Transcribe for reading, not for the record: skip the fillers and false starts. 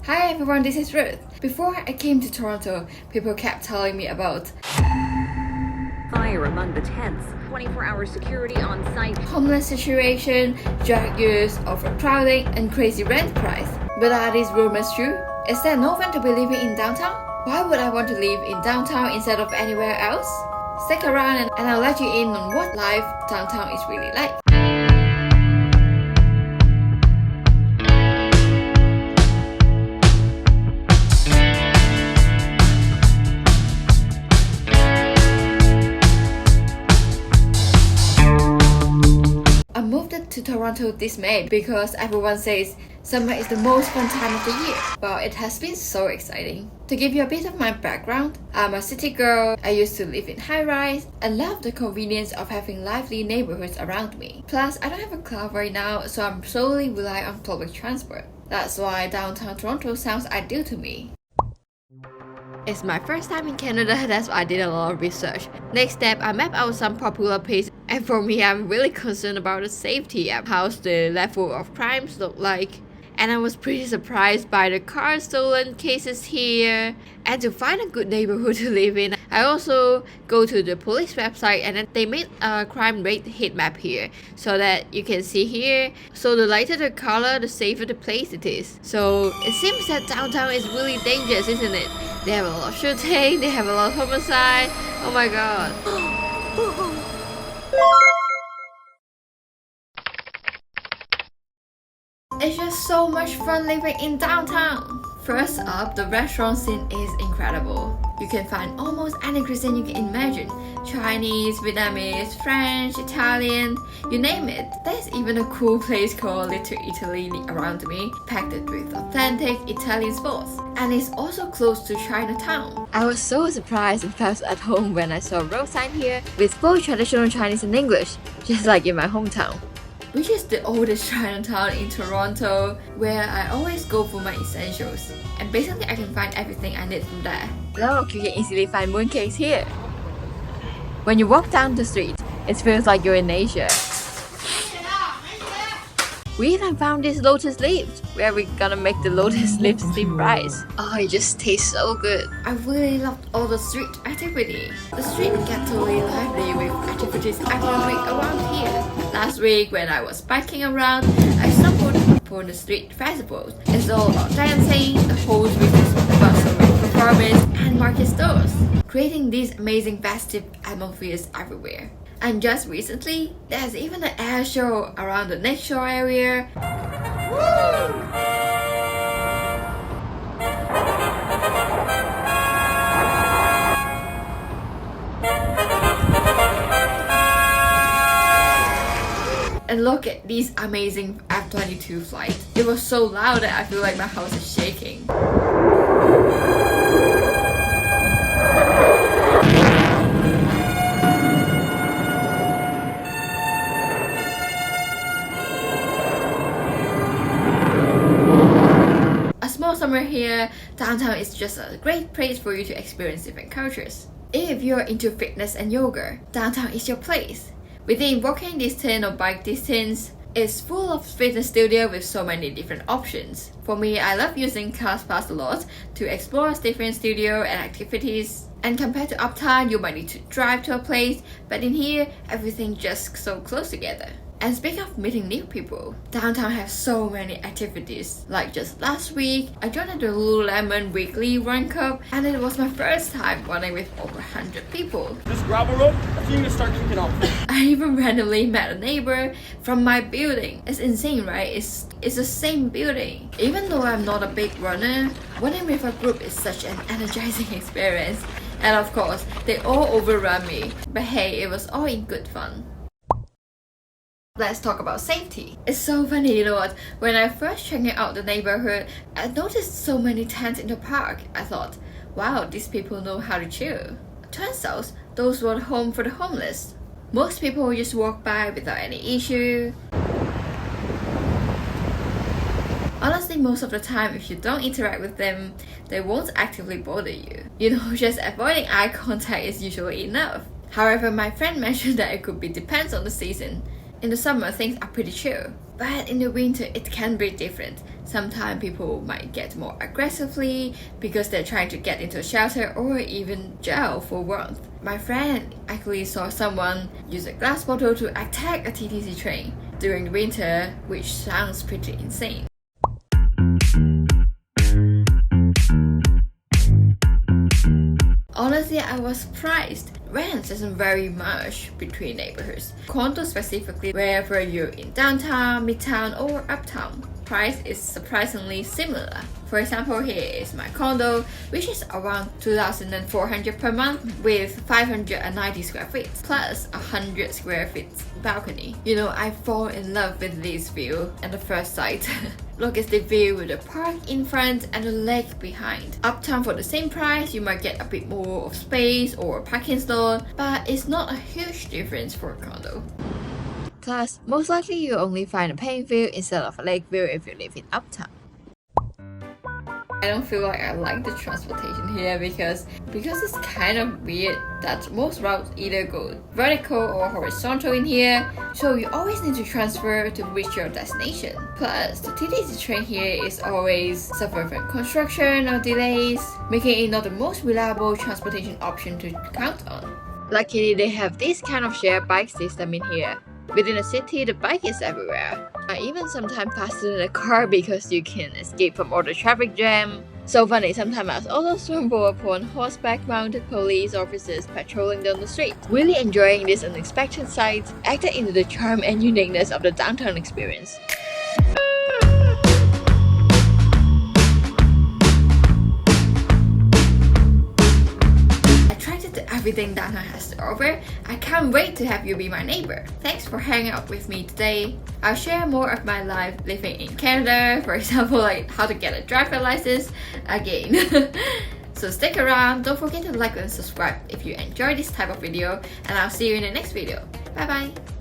Hi everyone, this is Ruth. Before I came to Toronto, people kept telling me about fire among the tents, 24-hour security on site, homeless situation, drug use, overcrowding, and crazy rent price. But are these rumors true? Is there no one to be living in downtown? Why would I want to live in downtown instead of anywhere else? Stick around and I'll let you in on what life downtown is really like. I moved to Toronto this May because everyone says summer is the most fun time of the year. Well, it has been so exciting. To give you a bit of my background, I'm a city girl. I used to live in high-rise and love the convenience of having lively neighborhoods around me. Plus, I don't have a car right now, so I'm solely rely on public transport. That's why downtown Toronto sounds ideal to me. It's my first time in Canada, that's why I did a lot of research. Next step, I mapped out some popular places, and for me, I'm really concerned about the safety and how the level of crimes look like. And I was pretty surprised by the car stolen cases here. And to find a good neighborhood to live in, I also go to the police website and then they made a crime rate heat map here so that you can see here. So the lighter the color, the safer the place it is. So it seems that downtown is really dangerous, isn't it? They have a lot of shooting, they have a lot of homicide. Oh my god. It's just so much fun living in downtown. First up, the restaurant scene is incredible. You can find almost any cuisine you can imagine. Chinese, Vietnamese, French, Italian, you name it. There's even a cool place called Little Italy around me, packed with authentic Italian spots. And it's also close to Chinatown. I was so surprised and felt at home when I saw a road sign here with both traditional Chinese and English, just like in my hometown. Which is the oldest Chinatown in Toronto, where I always go for my essentials. And basically I can find everything I need from there. Look, you can easily find mooncakes here. When you walk down the street, it feels like you're in Asia. We even found these lotus leaves, where we're gonna make the lotus leaf steamed rice. Oh, it just tastes so good. I really loved all the street activity. The street gets totally lively with activities I can make around here. Last week when I was biking around, I stumbled upon the street festivals. It's all about dancing, the whole street is bustle with performance and market stores, creating these amazing festive atmospheres everywhere. And just recently, there's even an air show around the Lakeshore area. Woo! And look at these amazing F-22 flights. It was so loud that I feel like my house is shaking. Summer here, downtown is just a great place for you to experience different cultures. If you're into fitness and yoga, downtown is your place. Within walking distance or bike distance, it's full of fitness studios with so many different options. For me, I love using ClassPass a lot to explore different studios and activities. And compared to uptown, you might need to drive to a place, but in here, everything just so close together. And speaking of meeting new people, downtown has so many activities. Like just last week, I joined the Lululemon weekly run club, and it was my first time running with over 100 people. This gravel road, I think you can start kicking off. I even randomly met a neighbor from my building. It's insane, right? It's the same building. Even though I'm not a big runner, running with a group is such an energizing experience. And of course, they all overrun me. But hey, it was all in good fun. Let's talk about safety. It's so funny, you know what? When I first checked out the neighborhood, I noticed so many tents in the park. I thought, wow, these people know how to chill. Turns out, those were the home for the homeless. Most people just walk by without any issue. Honestly, most of the time, if you don't interact with them, they won't actively bother you. You know, just avoiding eye contact is usually enough. However, my friend mentioned that it could be depends on the season. In the summer, things are pretty chill. But in the winter, it can be different. Sometimes people might get more aggressively because they're trying to get into a shelter or even jail for warmth. My friend actually saw someone use a glass bottle to attack a TTC train during the winter, which sounds pretty insane. Honestly, I was surprised. Rent isn't very much between neighborhoods. Condo specifically, wherever you're in downtown, midtown, or uptown, price is surprisingly similar. For example, here is my condo, which is around 2,400 per month with 590 square feet plus 100 square feet balcony. You know, I fall in love with this view at the first sight. Look at the view with the park in front and the lake behind. Uptown for the same price, you might get a bit more of space or a parking slot, but it's not a huge difference for a condo. Plus, most likely you'll only find a paying view instead of a lake view if you live in Uptown. I don't feel like I like the transportation here because it's kind of weird that most routes either go vertical or horizontal in here, so you always need to transfer to reach your destination. Plus, the TTC train here is always suffer from construction or delays, making it not the most reliable transportation option to count on. Luckily, they have this kind of shared bike system in here. Within the city, the bike is everywhere. Even sometimes faster than a car because you can escape from all the traffic jam. So funny, sometimes I was also stumble upon horseback mounted police officers patrolling down the street. Really enjoying this unexpected sight added into the charm and uniqueness of the downtown experience. Everything downtown has to offer. I can't wait to have you be my neighbor. Thanks for hanging out with me today. I'll share more of my life living in Canada, for example, like how to get a driver license again. So stick around, don't forget to like and subscribe if you enjoy this type of video, and I'll see you in the next video. Bye bye!